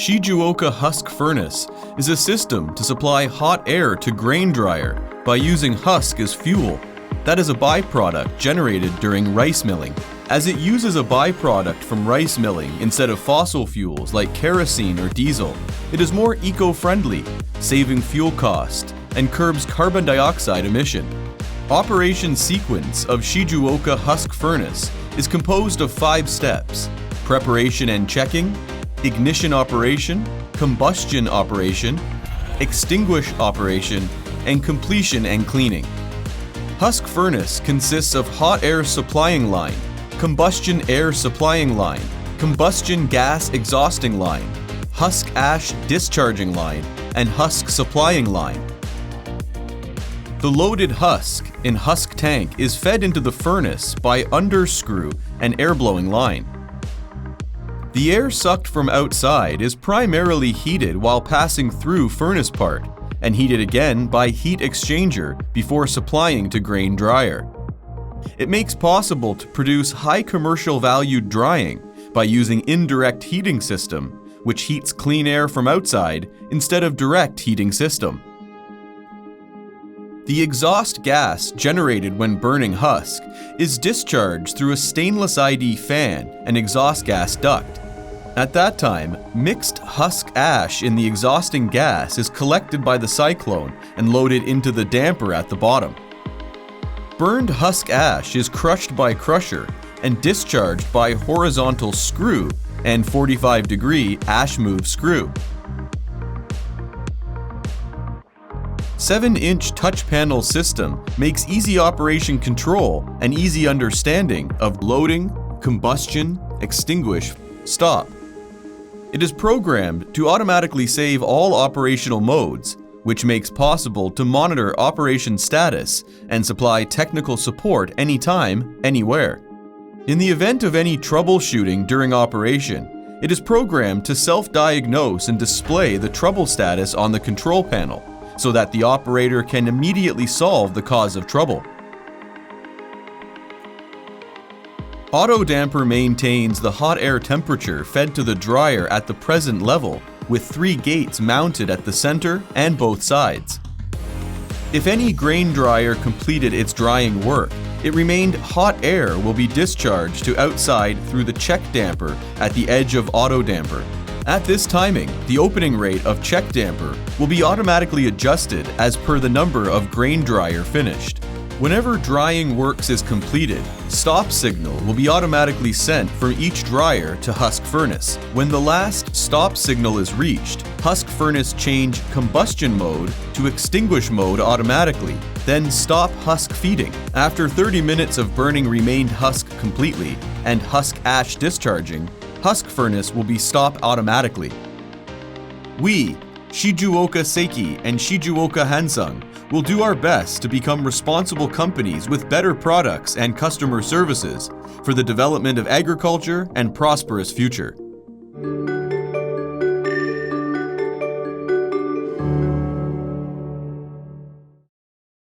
Shizuoka Husk Furnace is a system to supply hot air to grain dryer by using husk as fuel. That is a byproduct generated during rice milling. As it uses a byproduct from rice milling instead of fossil fuels like kerosene or diesel, it is more eco-friendly, saving fuel cost, and curbs carbon dioxide emission. Operation sequence of Shizuoka Husk Furnace is composed of 5 steps: preparation and checking, ignition operation, combustion operation, extinguish operation, and completion and cleaning. Husk furnace consists of hot air supplying line, combustion air supplying line, combustion gas exhausting line, husk ash discharging line, and husk supplying line. The loaded husk in husk tank is fed into the furnace by underscrew and air blowing line. The air sucked from outside is primarily heated while passing through furnace part, and heated again by heat exchanger before supplying to grain dryer. It makes possible to produce high commercial valued drying by using indirect heating system, which heats clean air from outside instead of direct heating system. The exhaust gas generated when burning husk is discharged through a stainless ID fan and exhaust gas duct. At that time, mixed husk ash in the exhausting gas is collected by the cyclone and loaded into the damper at the bottom. Burned husk ash is crushed by crusher and discharged by horizontal screw and 45-degree ash move screw. 7-inch touch panel system makes easy operation control and easy understanding of loading, combustion, extinguish, stop. It is programmed to automatically save all operational modes, which makes possible to monitor operation status and supply technical support anytime, anywhere. In the event of any troubleshooting during operation, it is programmed to self-diagnose and display the trouble status on the control panel, so that the operator can immediately solve the cause of trouble. Auto damper maintains the hot air temperature fed to the dryer at the present level, with 3 gates mounted at the center and both sides. If any grain dryer completed its drying work, it remained hot air will be discharged to outside through the check damper at the edge of auto damper. At this timing, the opening rate of check damper will be automatically adjusted as per the number of grain dryer finished. Whenever drying works is completed, stop signal will be automatically sent from each dryer to husk furnace. When the last stop signal is reached, husk furnace change combustion mode to extinguish mode automatically, then stop husk feeding. After 30 minutes of burning remained husk completely and husk ash discharging, husk furnace will be stopped automatically. We, Shizuoka Seiki and Shizuoka Hansung, will do our best to become responsible companies with better products and customer services for the development of agriculture and prosperous future.